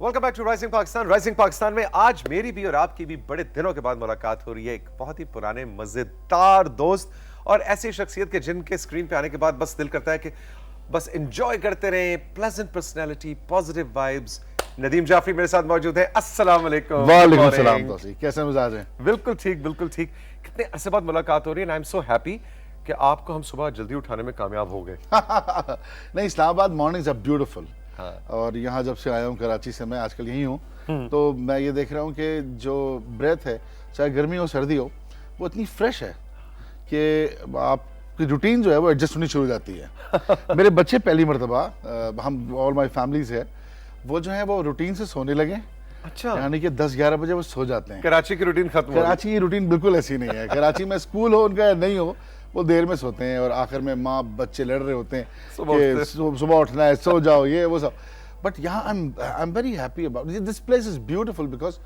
Welcome back to rising Pakistan. Rising Pakistan में आज मेरी भी और आपकी भी बड़े दिनों के बाद मुलाकात हो रही है। एक बहुत ही पुराने मजेदार दोस्त और ऐसी शख्सियत के जिनके स्क्रीन पे आने के बाद बस दिल करता है कि बस एंजॉय करते रहें। Pleasant personality, positive vibes. Nadeem Jafri मेरे साथ मौजूद है। अस्सलाम वालेकुम। वालेकुम सलाम। तौसीफ, कैसे मिजाज हैं? बिल्कुल ठीक, बिल्कुल ठीक। कितने अरसे बाद मुलाकात हो रही है। आई एम सो हैप्पी कि आपको हम सुबह जल्दी उठाने में कामयाब हो गए। नहीं, इस्लामाबाद मॉर्निंग्स आर ब्यूटीफुल। और यहाँ जब से आया हूँ कराची से, मैं आजकल यहीं हूँ, तो मैं ये देख रहा हूँ कि जो ब्रेथ है, चाहे गर्मी हो सर्दी हो, वो इतनी फ्रेश है कि आपकी रूटीन जो है वो एडजस्ट होनी शुरू हो जाती है। मेरे बच्चे पहली मरतबा, हम ऑल माई फैमिलीज है, वो जो है वो रूटीन से सोने लगे। अच्छा, यानी कि 10-11 बजे वो सो जाते हैं। कराची की रूटीन खत्म हो गई। कराची की रूटीन बिल्कुल ऐसी नहीं है। कराची में स्कूल हो उनका या नहीं हो, वो देर में सोते हैं और आखिर में माँ बच्चे लड़ रहे होते हैं कि सुबह उठना है, सो जाओ, ये वो सब। बट यहाँ I am very happy about this place. Is beautiful because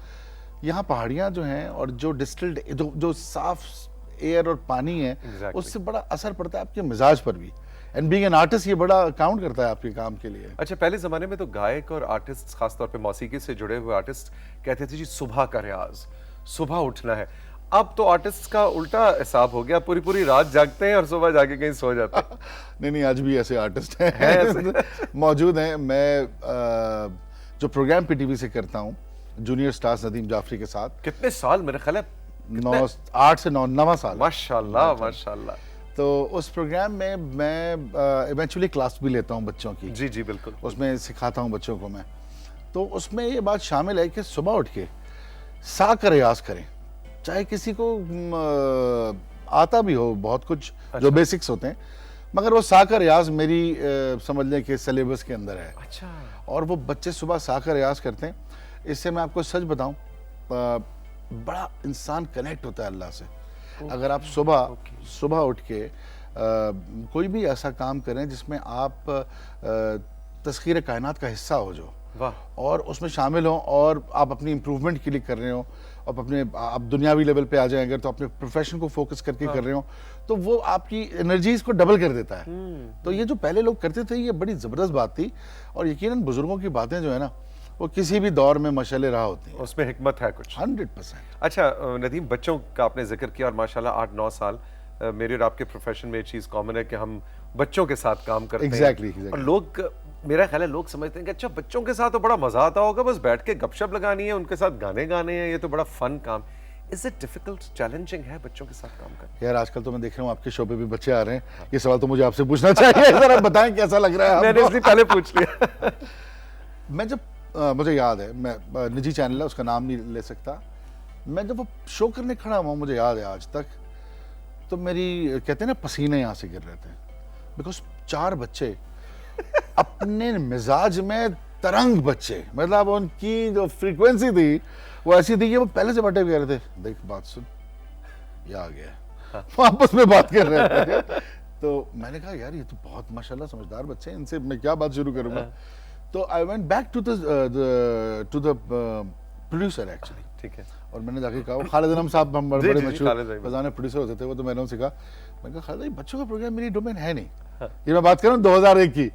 यहाँ पहाड़ियाँ जो हैं और जो डिस्टिल्ड जो साफ एयर और पानी है, उससे बड़ा असर पड़ता है आपके मिजाज पर भी। एंड बीइंग एन आर्टिस्ट ये बड़ा काउंट करता है आपके काम के लिए। अच्छा, पहले जमाने में तो गायक और आर्टिस्ट, खासतौर पे मौसीकी से जुड़े हुए आर्टिस्ट कहते थे जी सुबह का रियाज, सुबह उठना है। अब तो आर्टिस्ट का उल्टा हिसाब हो गया, पूरी पूरी रात जागते हैं और सुबह जाके कहीं सो जाते हैं। नहीं, आज भी ऐसे आर्टिस्ट हैं मौजूद हैं। मैं जो प्रोग्राम पीटीवी से करता हूँ, जूनियर स्टार्स नदीम जाफरी के साथ। कितने साल? मेरे ख्याल है 8 से 9 साल। माशाल्लाह माशाल्लाह। तो उस प्रोग्राम में मैं इवेंचुअली क्लास भी लेता हूँ बच्चों की। जी जी बिल्कुल। उसमें सिखाता हूँ बच्चों को मैं। तो उसमें ये बात शामिल है कि सुबह उठ के सा का रियाज करें, चाहे किसी को आता भी हो बहुत कुछ। अच्छा। जो बेसिक्स होते हैं, मगर वो सा का रियाज मेरी समझ लें कि सिलेबस के अंदर है। अच्छा। और वो बच्चे सुबह सा का रियाज करते हैं। इससे मैं आपको सच बताऊं, बड़ा इंसान कनेक्ट होता है अल्लाह से। अगर आप सुबह उठ के कोई भी ऐसा काम करें जिसमें आप तस्खीर कायनात का हिस्सा हो जो, और उसमें शामिल हो और आप अपनी इम्प्रूवमेंट के लिए कर रहे हो, और अपने आप दुनियावी लेवल पे आ जाए अगर, तो अपने प्रोफेशन को फोकस करके कर रहे हो, तो वो आपकी एनर्जीज को डबल कर देता है। तो ये जो पहले लोग करते थे, ये बड़ी ज़बरदस्त बात थी। और यकीनन बुजुर्गों की बातें जो है ना, वो किसी भी दौर में मशाले रहा होती है। उसमें हिकमत है कुछ। 100%। अच्छा नदीम, बच्चों का आपने जिक्र किया और माशाल्लाह 8-9 साल, मेरे और आपके प्रोफेशन में ये चीज़ कॉमन है कि हम बच्चों के साथ काम करते हैं। Exactly. और लोग, मेरा ख्याल है लोग समझते हैं कि अच्छा बच्चों के साथ तो बड़ा मजा आता होगा, बस बैठ के गपशप लगानी है, उनके साथ गाने गाने हैं, ये तो बड़ा फन काम। इज इट डिफिकल्ट, चैलेंजिंग है बच्चों के साथ काम करना? यार आजकल तो मैं देख रहा हूँ आपके शो पे भी बच्चे आ रहे हैं। ये सवाल तो मुझे आपसे पूछना चाहिए। जरा बताएं कैसा लग रहा है। मैंने इसलिए पहले पूछ लिया। मैं जब मुझे याद है, मैं निजी चैनल है उसका नाम नहीं ले सकता, मैं जब वो शो करने खड़ा हुआ, मुझे याद है आज तक, तो मेरी कहते हैं ना पसीने यहाँ से गिर रहे थे। बिकॉज 4 बच्चे अपने मिजाज में तरंग बच्चे, मतलब उनकी जो फ्रीक्वेंसी थी वो ऐसी थी कि वो पहले से बटे कह रहे थे, देख बात सुन, ये आ गया। वो आपस में बात कर रहे थे। तो मैंने कहा यार ये तो बहुत माशाल्लाह समझदार बच्चे हैं, इनसे मैं क्या बात शुरू करूंगा। तो I went back to the producer actually. ठीक है। और मैंने जाके कहा, खालिद अनम साहब हम बड़े मशहूर फजाने प्रोड्यूसर होते थे वो, तो मैंने उनसे कहा, मैंने कहा खालिद बच्चों का प्रोग्राम मेरी डोमेन है नहीं। ये मैं बात कर रहा हूँ 2001 की।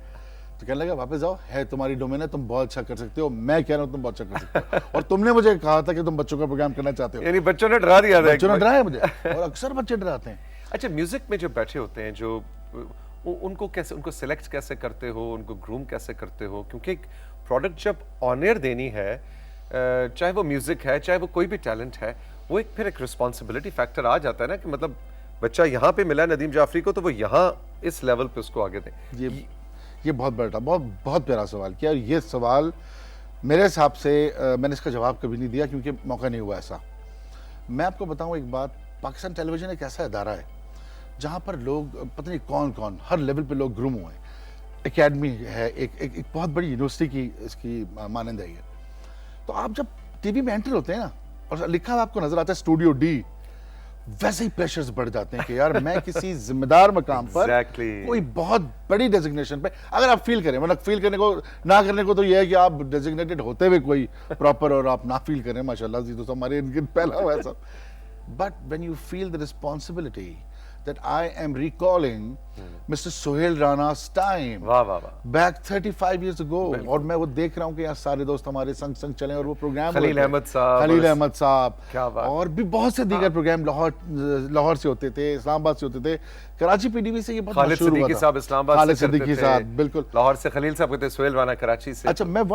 तो कहने लगा वापस जाओ, है तुम्हारी डोमेन है, तुम बहुत अच्छा कर सकते हो, मैं कह रहा हूँ तुम बहुत अच्छा कर सकते हो, और तुमने मुझे कहा था कि तुम बच्चों का प्रोग्राम करना चाहते हो। यानी बच्चों ने डरा दिया था। बच्चों ने डराया मुझे, और अक्सर बच्चे डराते हैं। अच्छा, म्यूजिक में जो बैठे होते हैं, जो उनको कैसे, उनको सिलेक्ट कैसे करते हो, उनको ग्रूम कैसे करते हो? क्योंकि एक प्रोडक्ट जब ऑन एयर देनी है, चाहे वो म्यूजिक है, चाहे वो कोई भी टैलेंट है, वो फिर एक रिस्पॉन्सिबिलिटी फैक्टर आ जाता है ना कि मतलब बच्चा यहाँ पे मिला नदीम जाफरी को, तो वो यहाँ इस लेवल पे उसको आगे दें। ये बहुत बड़ा, बहुत प्यारा सवाल किया। ये सवाल मेरे हिसाब से मैंने इसका जवाब कभी नहीं दिया क्योंकि मौका नहीं हुआ ऐसा। मैं आपको बताऊं एक बात, पाकिस्तान टेलीविजन एक ऐसा इदारा है जहाँ पर लोग पता नहीं कौन कौन हर लेवल पे लोग ग्रूम हुए हैं। एकेडमी है, एक बहुत बड़ी यूनिवर्सिटी की इसकी मानंद है ये। तो आप जब टीवी में एंटर होते हैं ना, और लिखा हुआ आपको नजर आता है स्टूडियो डी, वैसे ही प्रेशर्स बढ़ जाते हैं कि यार मैं किसी जिम्मेदार मकाम पर कोई बहुत बड़ी डेजिग्नेशन पे अगर आप फील करें, मतलब फील करने को ना करने को तो ये है कि आप डेजिग्नेटेड होते हुए कोई प्रॉपर और आप ना फील करें, माशाल्लाह जी तो हमारे इनके पहला हुआ है सब। But when you feel the responsibility that I am recalling Mr. Sohail Rana's time वाह वाह वाह, back 35 years ago, और मैं वो देख रहा हूँ कि यहाँ सारे दोस्त हमारे संग संग चले और वो प्रोग्राम खलील अहमद साहब, खलील अहमद साहब, क्या बात। और भी बहुत से दीगर प्रोग्राम लाहौर से होते थे, इस्लामाबाद से होते थे, कराची पीडीवी से ये बहुत खालिद मशहूर हुआ सिद्दीकी था। साहब इस्लामाबाद खालिद से करते सिद्दीकी थे, साहब, बिल्कुल। लाहौर से खलील साहब करते, सोहेल राना कराची से। अच्छा, मैं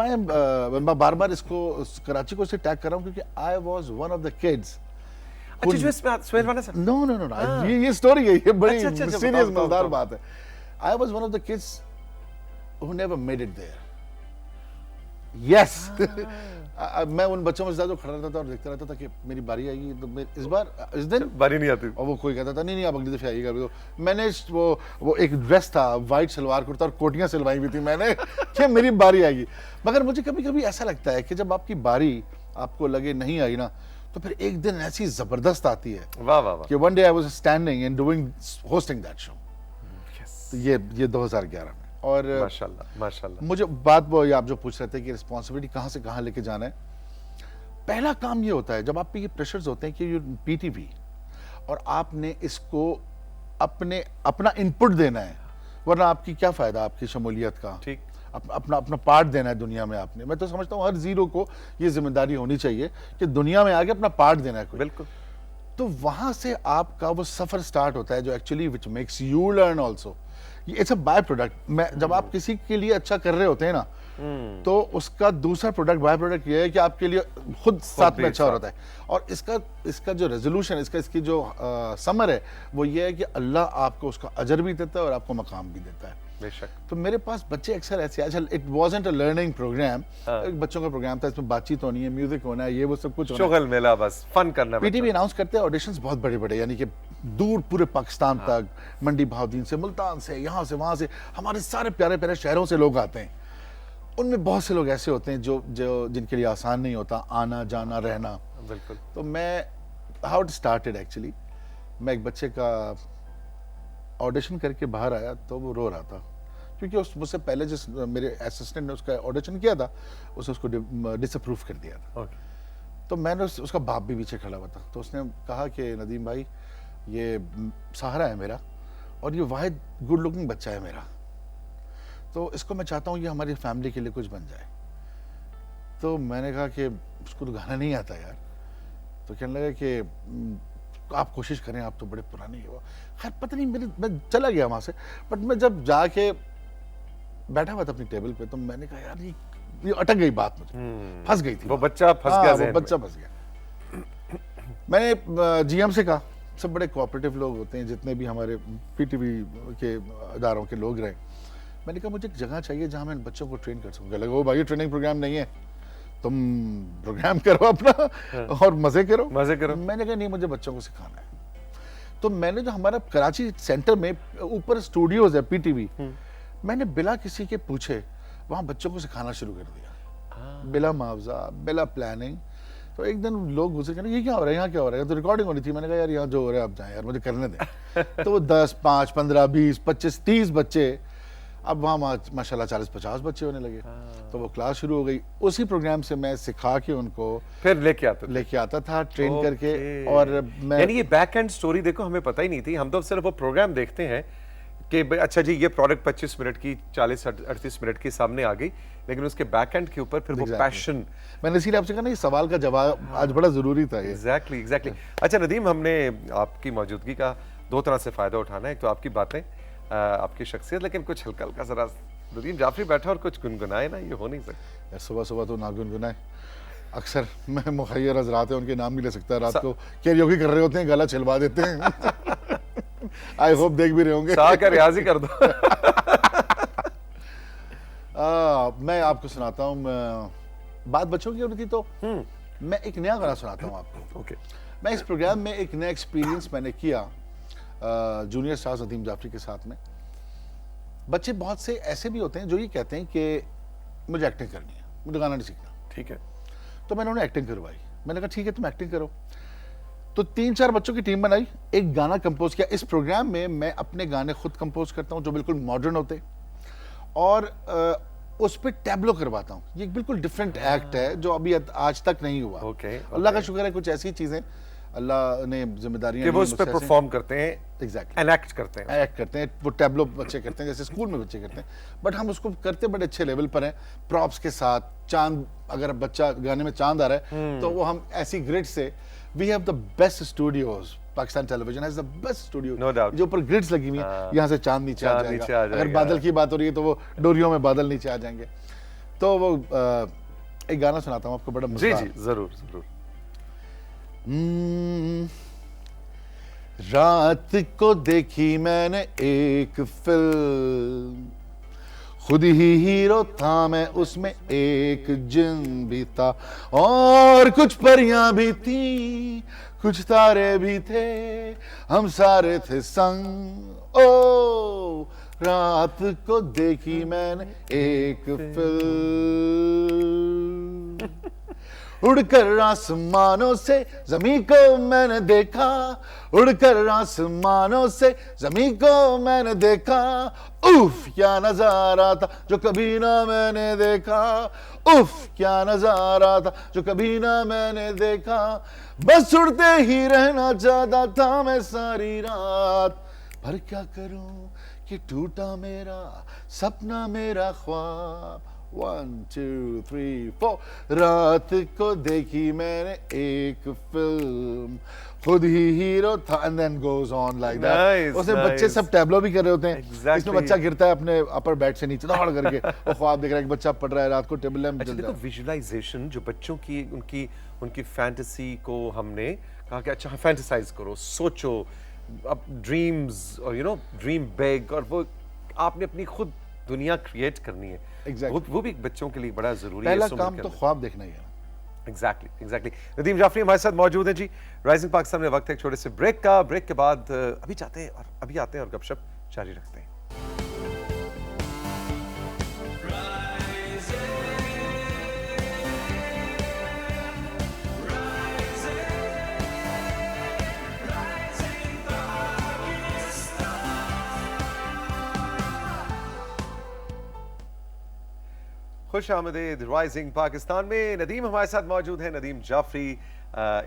बार बार इसको कराची को से टैग कर रहा हूँ क्योंकि आई was one of the kids. अच्छा, जो इसमें सोहेल राना साहब, नो नो नो, ये स्टोरी है, ये बड़ी अच्छा, सीरियस बताओ, मजेदार बताओ। बात है। I was one of the kids who never made it there. Yes, मैं उन बच्चों में से ज्यादा खड़ा रहता था और देखता रहता था कि मेरी बारी आएगी, तो इस दिन बारी नहीं आती। और वो कोई कहता था नहीं नहीं आप अगली दफे आइएगा। तो मैंने वो एक ड्रेस था, वाइट सलवार कुर्ता और कोटियां सिलवाई हुई थी मैंने कि मेरी बारी आएगी। मगर मुझे कभी कभी ऐसा लगता है कि जब आपकी बारी आपको लगे नहीं आई ना, तो फिर एक दिन ऐसी जबरदस्त आती है वाह वाह वाह, कि one day I was standing and doing hosting that show. तो ये 2011 में, और माशाल्लाह माशाल्लाह। मुझे बात वो आप जो पूछ रहे थे कि रिस्पॉन्सिबिलिटी कहाँ से कहाँ लेके जाना है, पहला काम ये होता है जब आप पे ये प्रेशर्स होते हैं कि ये पीटीवी और आपने इसको अपना इनपुट देना है, वरना आपकी क्या फायदा आपकी शमूलियत का। ठीक, अपना पार्ट देना है दुनिया में आपने। मैं तो समझता हूँ हर जीरो को ये जिम्मेदारी होनी चाहिए कि दुनिया में आके अपना पार्ट देना है कोई। बिल्कुल। तो वहां से आपका वो सफर स्टार्ट होता है जो actually which makes you learn also. It's a by product. मैं जब आप किसी के लिए अच्छा कर रहे होते हैं ना, तो उसका दूसरा प्रोडक्ट, बाय प्रोडक्ट ये है कि आपके लिए खुद साथ में अच्छा हो रहा है। और इसका जो रेजोल्यूशन, इसकी जो समर है वो ये है कि अल्लाह आपको उसका अजर भी देता है और आपको मकाम भी देता है। बेशक। तो मेरे पास बच्चे अक्सर ऐसे, अच्छा it wasn't a learning program, एक बच्चों का प्रोग्राम था, इसमें बातचीत होनी है, म्यूजिक होना है, ये वो सब कुछ होना है। शुगल मेला, बस फन करना। पीटीवी अनाउंस करते हैं ऑडिशंस बहुत बड़े बड़े, यानी कि दूर पूरे पाकिस्तान तक, मंडी बहाउद्दीन से, मुल्तान से, यहाँ से वहाँ से, हमारे सारे प्यारे प्यारे शहरों से लोग आते हैं। उनमें बहुत से लोग ऐसे होते हैं जो जिनके लिए आसान नहीं होता आना जाना रहना। बिल्कुल। तो मैं हाउ इट स्टार्टेड एक्चुअली, मैं एक बच्चे का ऑडिशन करके बाहर आया तो वो रो रहा था क्योंकि मुझसे पहले जिस मेरे असिस्टेंट ने उसका ऑडिशन किया था उसको डिसअप्रूव कर दिया था। ओके। तो मैंने उसका बाप भी पीछे खड़ा हुआ था, तो उसने कहा कि नदीम भाई ये सहारा है मेरा और ये वाहिद गुड लुकिंग बच्चा है मेरा, तो इसको मैं चाहता हूँ ये हमारी फैमिली के लिए कुछ बन जाए। तो मैंने कहा कि उसको तो गाना नहीं आता यार। तो कहने लगा कि आप कोशिश करें, आप तो बड़े पुराने हो। खैर पता नहीं मैं चला गया वहाँ से, बट मैं जब जाके बैठा हुआ था अपनी टेबल पे, तो मैंने कहा यार ये अटक गई बात, मुझे फंस गई थी। वो बच्चा फंस गया, वो बच्चा फंस गया। मैंने जीएम से कहा, सब बड़े कोऑपरेटिव लोग होते हैं जितने भी हमारे पीटीवी के अदारों के लोग रहे, मैंने कहा मुझे एक जगह चाहिए जहाँ मैं बच्चों को ट्रेन कर सकूँ। लगा वो भाई ट्रेनिंग प्रोग्राम नहीं है, तुम प्रोग्राम करो अपना और मजे करो। मैंने कहा नहीं, मुझे बच्चों को सिखाना है। तो मैंने जो हमारा कराची सेंटर में ऊपर स्टूडियोज है पीटीवी, मैंने बिला किसी के पूछे वहाँ बच्चों को सिखाना शुरू कर दिया, बिला मुआवजा, बिला प्लानिंग। तो एक दिन लोग गुजरे, कहने ये क्या हो रहा है, यहाँ क्या हो रहा है। तो रिकॉर्डिंग होनी थी, मैंने कहा यार यहाँ जो हो रहा है आप जाएं यार, मुझे करने दें। तो वो 10, 5, 15, 20, 25, 30 बच्चे, अब वहाँ माशाल्लाह 40-50 बच्चे होने लगे। तो वो क्लास शुरू हो गई। उसी प्रोग्राम से मैं सिखा के उनको फिर लेके आता था ट्रेन करके। और मैं, यानी ये बैक एंड स्टोरी देखो, हमें पता ही नहीं थी। हम तो सिर्फ वो प्रोग्राम देखते हैं कि अच्छा जी ये प्रोडक्ट 25 मिनट की, 40-38 मिनट की सामने आ गई, लेकिन उसके बैक एंड के ऊपर फिर वो पैशन। मैंने इसीलिए आपसे कहा ना, ये सवाल का जवाब आज बड़ा जरूरी था। एग्जैक्टली। अच्छा नदीम, हमने आपकी मौजूदगी का दो तरह से फायदा उठाना है। एक तो आपकी बातें, आपकी शख्सियत, लेकिन कुछ हल्का हल्का जरा नदीम जाफरी बैठा और कुछ गुनगुनाए ना, ये हो नहीं सकता यार। सुबह सुबह तो ना गुनगुनाए। अक्सर मैं मुखैर हजरात है, उनके नाम नहीं ले सकता, रात को कैरियोकी कर रहे होते हैं, गला छिलवा देते हैं। आई होप देख भी रहे होंगे। सा का रियाजी कर दो। मैं आपको सुनाता हूँ, बात बच्चों की हो रही थी तो मैं एक नया गाना सुनाता हूँ आपको। ओके। मैं इस प्रोग्राम में एक नया एक्सपीरियंस मैंने किया जूनियर स्टार्स नदीम जाफरी के साथ में। बच्चे बहुत से ऐसे भी होते हैं जो ये कहते हैं कि मुझे एक्टिंग करनी है, मुझे गाना नहीं सीखना। ठीक है। तो मैंने उन्हें एक्टिंग करवाई। मैंने कहा ठीक है तुम एक्टिंग करो। तो 3-4 बच्चों की टीम बनाई, एक गाना कंपोज किया। इस प्रोग्राम में मैं अपने गाने खुद कंपोज करता हूं जो बिल्कुल मॉडर्न होते, और उस पर टैब्लो करवाता हूं। ये एक बिल्कुल डिफरेंट एक्ट है जो अभी आज तक नहीं हुआ। ओके। अल्लाह का शुक्र है कुछ ऐसी चीजें अल्लाह ने जिम्मेदारियां कि वो ली उस पर मुझसे ऐसे। परफॉर्म करते हैं, एग्जैक्टली एनैक्ट करते हैं। एक्ट करते हैं, वो टैबलो बच्चे करते हैं जैसे स्कूल में बच्चे करते हैं, बट हम उसको करते बड़े अच्छे लेवल पर हैं, प्रॉप्स के साथ। चांद, अगर बच्चा गाने में चांद आ रहा है तो वो हम ऐसी ग्रिड से, we have the best studios, Pakistan television has the best studio, No doubt. जो ऊपर ग्रिड्स लगी हुई हैं, यहाँ से चांद नीचे आ चांद नीचे आ जाएगा। अगर जाएगा। बादल की बात हो रही है तो वो डोरियों में बादल नीचे आ जाएंगे। तो वो एक गाना सुनाता हूँ आपको, बड़ा जी मजेदार। जी, जरूर जरूर। रात को देखी मैंने एक फिल्म, खुद ही हीरो था मैं उसमें, एक जिन भी था और कुछ परियां भी थी, कुछ तारे भी थे, हम सारे थे संग। ओ रात को देखी मैंने एक फिल्म, उड़कर आसमानों से जमीन को मैंने देखा, उड़कर आसमानों से जमीन को मैंने देखा, उफ क्या नजारा था जो कभी ना मैंने देखा, उफ क्या नजारा था जो कभी ना मैंने देखा, बस उड़ते ही रहना चाहता था मैं सारी रात, पर क्या करूं कि टूटा मेरा सपना, मेरा ख्वाब। 1 2 3 4 रात को देखी मैंने एक फिल्म, खुद ही हीरो था, and then goes on like that. Nice, उसमें बच्चे nice. सब टैबलो भी कर रहे होते हैं। Exactly. इसमें बच्चा गिरता है अपने अपर बेड से नीचे दौड़ करके, वो ख्वाब देख रहा है कि बच्चा पढ़ रहा है, रात को टेबल लैंप अच्छा जल देखो, रहा है। विजुअलाइजेशन जो बच्चों की उनकी उनकी फैंटेसी को हमने कहा कि अच्छा फैंटेसाइज करो, सोचो, अब ड्रीम्स और यू नो ड्रीम बिग, और वो आपने अपनी खुद दुनिया क्रिएट करनी है। Exactly. वो भी बच्चों के लिए बड़ा जरूरी पहला है इस उम्र काम के तो अंदर। ख्वाब देखना ही है। Exactly exactly. नदीम जाफरी हमारे साथ मौजूद हैं जी। राइजिंग पाकिस्तान में वक्त है एक छोटे से ब्रेक का। ब्रेक के बाद अभी जाते हैं और अभी आते हैं और गपशप जारी रखते हैं। खुश आमदीद राइजिंग पाकिस्तान में। नदीम हमारे साथ मौजूद है, नदीम जाफरी।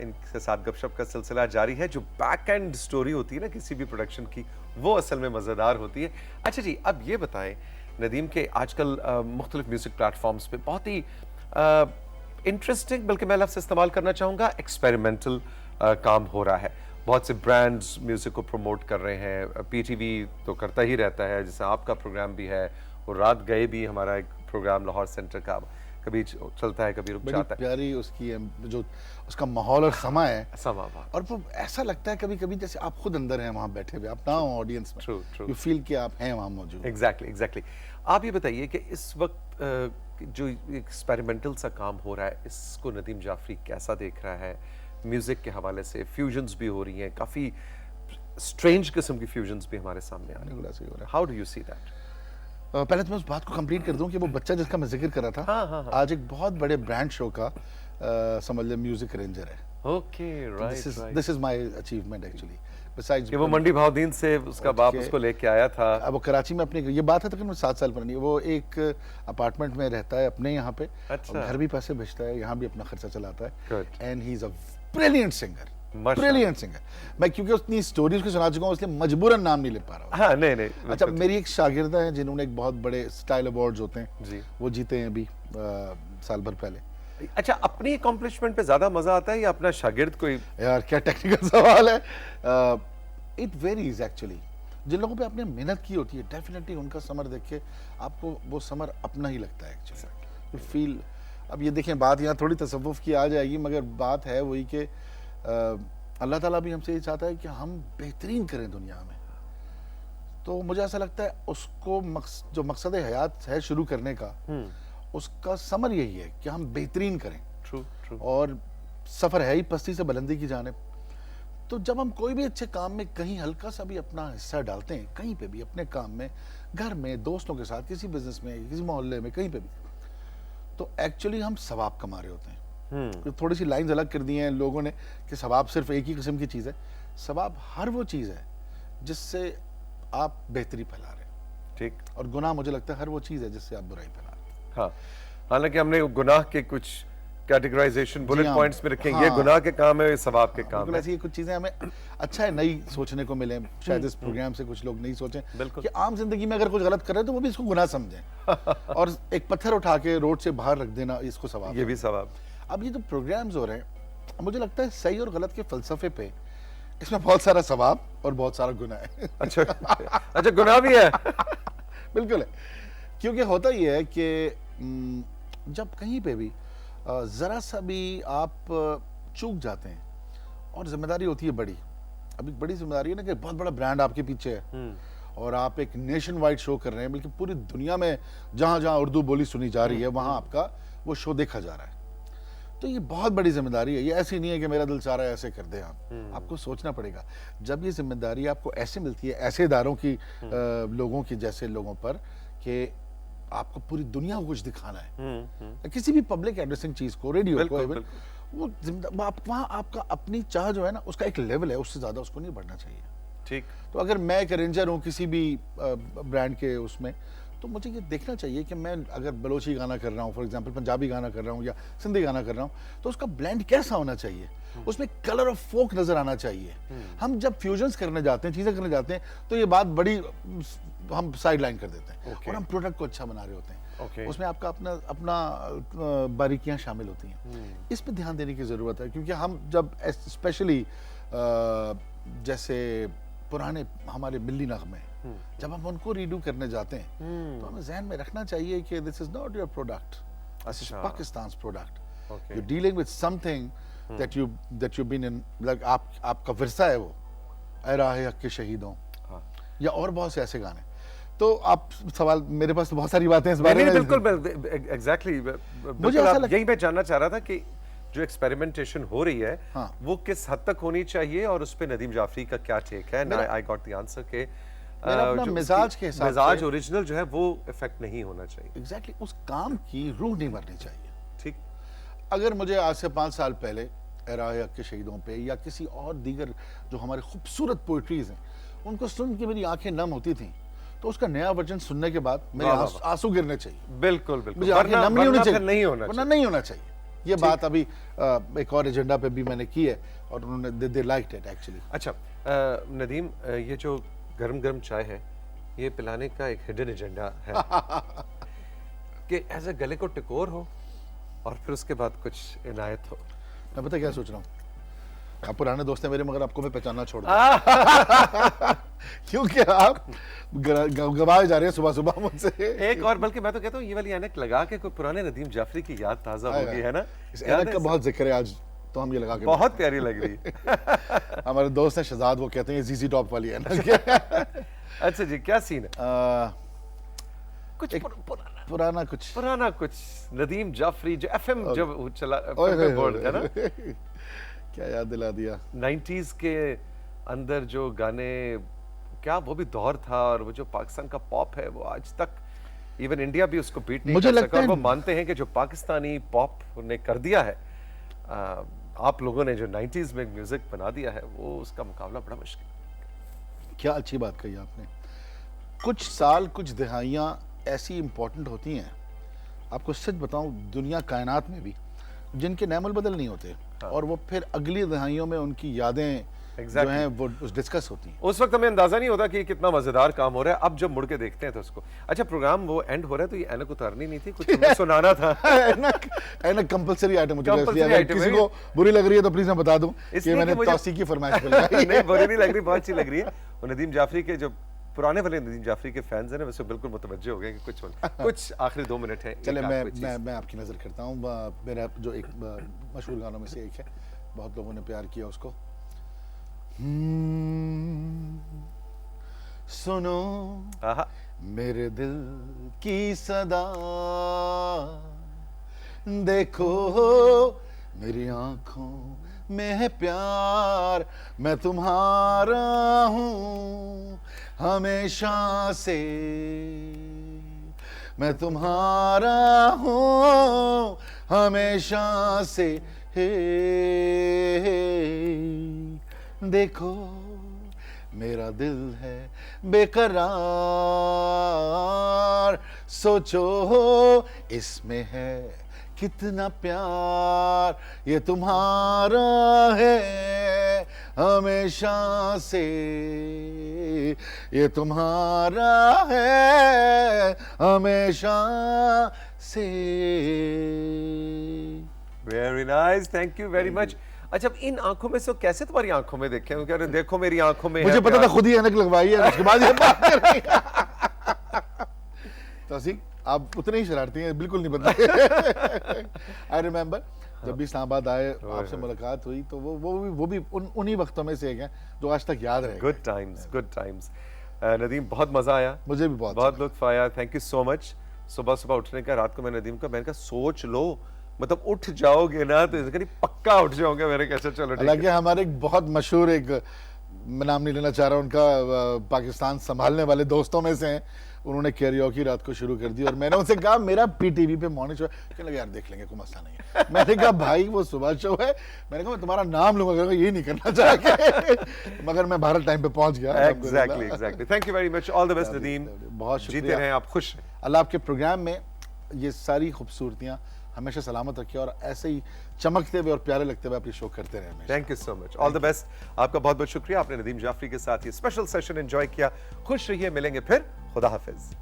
इनके साथ गपशप का सिलसिला जारी है। जो बैक एंड स्टोरी होती है ना किसी भी प्रोडक्शन की, वो असल में मज़ेदार होती है। अच्छा जी, अब ये बताएं नदीम के आजकल मुख्तलिफ म्यूज़िक प्लेटफॉर्म्स पे बहुत ही इंटरेस्टिंग, बल्कि मैं लफ्ज़ इस्तेमाल करना चाहूँगा, एक्सपेरिमेंटल काम हो रहा है। बहुत से ब्रांड्स म्यूज़िक को प्रमोट कर रहे हैं। पीटीवी तो करता ही रहता है, जैसे आपका प्रोग्राम भी है, और रात गए भी हमारा एक प्रोग्राम लाहौर सेंटर का कभी चलता है, कभी रुक बड़ी जाता है। प्यारी उसकी जो उसका माहौल और समा है, समा बात। और वो ऐसा लगता है कभी कभी जैसे आप खुद अंदर हैं वहां बैठे हुए, आप ना हो ऑडियंस में, True, true. यू फील कि आप हैं वहां मौजूद। Exactly exactly. आप ये बताइए कि इस वक्त जो एक्सपेरिमेंटल सा काम हो रहा है, इसको नदीम जाफरी कैसा देख रहा है? म्यूजिक के हवाले से फ्यूजन्स भी हो रही हैं, काफी स्ट्रेंज किस्म की फ्यूजन्स भी हमारे सामने आ रही बिल्कुल ऐसे ही हो रहा हैं। How do you see that? है। पहले तो मैं उस बात को कंप्लीट कर दूं कि वो बच्चा जिसका मैं जिक्र कर रहा था, हाँ। आज एक बहुत बड़े ब्रांड शो का समझ ले म्यूजिक अरेंजर है। Okay, right right. This is my achievement actually, besides कि वो मंडी भावदीन से उसका बाप Okay. उसको लेके आया था। अब वो कराची में अपने, ये बात है तकरीबन 7 साल पुरानी, वो एक अपार्टमेंट में रहता है अपने यहाँ पे, अच्छा। और घर भी पैसे भेजता है, यहाँ भी अपना खर्चा चलाता है, Good. And he is a brilliant singer, माशाल्लाह। Brilliant singer. मैं क्योंकि उतनी स्टोरीज को सुना चुका हूँ इसलिए मजबूरन नाम नहीं ले पा रहा हूँ। हाँ, नहीं नहीं, अच्छा, बिल्कुल। मेरी एक शागिर्दा है जिन्होंने एक बहुत बड़े स्टाइल अवार्ड्स होते हैं जी। वो जीते हैं अभी साल भर पहले। अच्छा, अपनी अकॉम्प्लिशमेंट पे ज्यादा मजा आता है या अपना शागिर्द कोई? यार क्या टेक्निकल सवाल है। It varies actually. जिन लोगों पे आपने मेहनत की होती है, डेफिनेटली उनका समर देख के आपको वो समर अपना ही लगता है एक्चुअली, यू फील। अब ये देखें, बात यहाँ थोड़ी तसव्वुफ की आ जाएगी, मगर बात है वही कि अल्लाह ताला भी हमसे ये चाहता है कि हम बेहतरीन करें दुनिया में। तो मुझे ऐसा लगता है उसको जो मकसद हयात है शुरू करने का, उसका समर यही है कि हम बेहतरीन करें। True true. और सफ़र है ही पस्ती से बुलंदी की जानिब। तो जब हम कोई भी अच्छे काम में कहीं हल्का सा भी अपना हिस्सा डालते हैं, कहीं पे भी, अपने काम में, घर में, दोस्तों के साथ, किसी बिजनेस में, किसी मोहल्ले में, कहीं पे भी, तो एक्चुअली हम सवाब कमा रहे होते हैं। तो थोड़ी सी लाइंस अलग कर दी हैं लोगों ने कि सवाब सिर्फ एक ही किस्म की चीज़ है। सवाब हर वो चीज़ है जिससे आप बेहतरी फैला रहे हैं, ठीक। और गुनाह मुझे लगता है हर वो चीज़ है जिससे आप बुराई फैला रहे हैं। हाँ, हालांकि हमने गुनाह के कुछ कैटेगराइजेशन बुलेट हाँ, पॉइंट्स में रखें, ये हाँ। गुनाह के काम है, ये सवाब के काम बिल्कुल है। ऐसी ही कुछ चीजें हमें अच्छा है नई सोचने को मिले, शायद इस प्रोग्राम से कुछ लोग नहीं सोचें बिल्कुल। कि आम जिंदगी में अगर कुछ गलत कर रहे हैं तो वो भी इसको गुनाह समझें और एक पत्थर उठा के रोड से बाहर रख देना इसको सवाब ये भी सवाब। अब ये जो प्रोग्राम्स हो रहे हैं मुझे लगता है सही और गलत के फलसफे पे इसमें बहुत सारा सवाब और बहुत सारा गुनाह है अच्छा अच्छा, गुनाह भी है। बिल्कुल है, क्योंकि होता ही है कि जब कहीं पे भी जरा सा भी आप चूक जाते हैं और जिम्मेदारी होती है बड़ी, अभी बड़ी जिम्मेदारी है ना कि बहुत बड़ा ब्रांड आपके पीछे है और आप एक नेशन वाइड शो कर रहे हैं, बल्कि पूरी दुनिया में जहां जहां उर्दू बोली सुनी जा रही है वहां आपका वो शो देखा जा रहा है। तो ये बहुत बड़ी जिम्मेदारी है, ये ऐसी नहीं है कि मेरा दिल चाह रहा है ऐसे कर दे आप, आपको सोचना पड़ेगा। जब ये जिम्मेदारी आपको ऐसे मिलती है ऐसे इदारों की लोगों की जैसे लोगों पर कि आपको पूरी दुनिया को कुछ दिखाना है, किसी भी पब्लिक एड्रेसिंग चीज को, रेडियो को, बिल्कुल, वो वहां आपका अपनी चाह जो है ना उसका एक लेवल है, उससे ज्यादा उसको नहीं बढ़ना चाहिए। ठीक। तो अगर मैं एक अरेंजर हूँ किसी भी ब्रांड के उसमें, तो मुझे ये देखना चाहिए कि मैं अगर बलोची गाना कर रहा हूँ, फॉर एग्जांपल पंजाबी गाना कर रहा हूँ या सिंधी गाना कर रहा हूँ, तो उसका ब्लेंड कैसा होना चाहिए, उसमें कलर ऑफ फोक नजर आना चाहिए। हम जब फ्यूजन्स करने जाते हैं, चीजें करने जाते हैं, तो ये बात बड़ी हम साइड लाइन कर देते हैं और हम प्रोडक्ट को अच्छा बना रहे होते हैं। उसमें आपका अपना अपना बारीकियां शामिल होती हैं। इस पर ध्यान देने की जरूरत है, क्योंकि हम जब स्पेशली जैसे पुराने हमारे मिल्ली नगमे जब हम उनको रीडू करने जाते हैं तो हमें जहन में रखना चाहिए कि this is not your product, this is Pakistan product. You dealing with something that you been in, like आपका विरसा है वो, ऐ राहे हक के शहीदों, या और बहुत से ऐसे गाने। तो आप सवाल, मेरे पास तो बहुत सारी बातें इस बारे में। बिल्कुल एग्जैक्टली, मुझे ऐसा यही मैं जानना चाह रहा था कि जो एक्सपेरिमेंटेशन हो रही है वो किस हद तक होनी चाहिए और उस पे नदीम जाफरी का क्या टेक है। आई गॉट द आंसर के मिजाज के हिसाब से मिजाज ओरिजिनल जो है वो इफेक्ट नहीं होना चाहिए। एग्जैक्टली उस काम की रूह नहीं मरनी चाहिए। ठीक। अगर मुझे आज से 5 साल पहले राहे हक के शहीदों पे या किसी और दीगर जो हमारे खूबसूरत पोइट्रीज हैं उनको सुन के मेरी आंखें नम होती थी, तो उसका नया वर्जन सुनने के बाद मेरे आंसू गिरने चाहिए। बिल्कुल बिल्कुल, मुझे आंखें नम नहीं होनी चाहिए, वरना नहीं होना चाहिए। ये बात अभी एक और एजेंडा पे भी मैंने की है और उन्होंने दे लाइक्ड इट एक्चुअली। अच्छा नदीम, ये जो गरम गरम चाय है ये पिलाने का एक हिडन एजेंडा है कि ऐसे गले को टिकोर हो और फिर उसके बाद कुछ इनायत हो। मैं पता क्या सोच रहा हूँ, आप पुराने दोस्त हैं मेरे, मगर आपको मैं पहचानना छोड़ दूं क्योंकि आप गवाए जा रहे हैं सुबह सुबह मुझसे। एक और, बल्कि मैं तो कहता हूँ ये वाली ऐनक लगा के कोई पुराने नदीम जाफरी की याद ताजा होगी, है ना। इस ऐनक का बहुत जिक्र है आज, तो हम ये लगा के बहुत प्यारी लग रही है। हमारे दोस्त हैं शहजाद, वो कहते हैं जीजी टॉप वाली ऐनक। अच्छा जी, क्या सीन है? कुछ पुराना कुछ नदीम जाफरी जो एफएम जब चला बोर्ड है ना, क्या याद दिला दिया। 90s के अंदर जो गाने, क्या वो भी दौर था, और वो जो पाकिस्तान का पॉप है वो आज तक इवन इंडिया भी उसको बीट नहीं कर सका। और वो मानते हैं कि जो पाकिस्तानी पॉप ने कर दिया है, आप लोगों ने जो 90s में म्यूजिक बना दिया है, वो उसका मुकाबला बड़ा मुश्किल। क्या अच्छी बात कही आपने। कुछ साल, कुछ दिहाइयां ऐसी इंपॉर्टेंट होती हैं, आपको सच बताऊं दुनिया कायनात में भी, जिनके नैमुल बदल नहीं होते। और वो फिर अगली दहाइयों में उनकी यादें जो हैं वो डिस्कस होती हैं। उस वक्त हमें अंदाजा नहीं होता कि कितना मजेदार काम हो रहा है, अब जब मुड़ के देखते हैं तो उसको। अच्छा, प्रोग्राम वो एंड हो रहा है तो ये ऐनक उतारनी नहीं थी, कुछ सुनाना था। ऐनक कंपलसरी आइटम मुझे, किसी को बुरी लग रही है तो प्लीज मैं बता दूं कि मैंने तौसी की फरमाइश पे लगाई। नहीं, बुरी नहीं लग रही, बहुत अच्छी लग रही है। और नदीम जाफरी के जो पुराने वाले नदीम जाफरी के फैंस हैं ना, वैसे बिल्कुल मुतवज्जे हो गए कि कुछ आखिरी 2 मिनट है। चले मैं आपकी नजर करता हूँ। मेरा जो एक मशहूर गानों में से एक है, बहुत लोगों ने प्यार किया उसको। सुनो मेरे दिल की सदा, देखो मेरी आंखों में है प्यार, मैं तुम्हारा हूँ हमेशा से, मैं तुम्हारा हूँ हमेशा से। हे देखो मेरा दिल है बेकरार, सोचो इसमें है कितना प्यार ये तुम्हारा है हमेशा से, ये तुम्हारा है हमेशा से। Very nice, thank you very much. अच्छा, अब इन आंखों में से वो कैसे तुम्हारी आंखों में देखे? कह रहे देखो मेरी आंखों में मुझे है पता था, प्यार। खुद ही ऐनक लगवाई है, उसके बाद ये बात कर रही है। तौसीक, आप उतने ही शरारती हैं, बिल्कुल नहीं बताए। आई रिमेम्बर जब भी इस्लामाबाद आए, आपसे मुलाकात हुई, तो वो भी उन्हीं वक्तों में से एक हैं जो आज तक याद रहे। Good times, good times. Nadeem, बहुत मजा आया, मुझे भी बहुत बहुत लुत्फ आया। Thank you so much. सुबह सुबह उठने का, रात को मैं नदीम का, मैंने कहा सोच लो, मतलब उठ जाओगे ना तो इसका नहीं पक्का उठ जाओगे। मैंने कैसे, चलो ठीक है। हालांकि हमारे एक बहुत मशहूर, एक मैं नाम नहीं लेना चाह रहा उनका, पाकिस्तान संभालने वाले दोस्तों में से हैं, उन्होंने कैरियोकी रात को शुरू कर दी और मैंने उनसे कहा मेरा पीटीवी पे मॉर्निंग शो है, कहने लगे यार देख लेंगे, कोई मसला नहीं है। मैंने कहा भाई वो सुबह शो है, मैंने कहा मैं तुम्हारा नाम लूंगा, ये नहीं करना चाह मगर मैं भारत टाइम पे पहुंच गया। Exactly, exactly. Thank you very much, all the best Nadeem. बहुत जीते शुक्रिया। रहें आप, खुश रहें। अल्लाह आपके प्रोग्राम में ये सारी खूबसूरतियां हमेशा सलामत रखे और ऐसे ही चमकते हुए और प्यारे लगते हुए अपनी शो करते रहे हमेशा। Thank you so much, all the best. आपका बहुत बहुत शुक्रिया, आपने नदीम जाफरी के साथ ये स्पेशल सेशन एंजॉय किया। खुश रहिए, मिलेंगे फिर। खुदा हाफिज।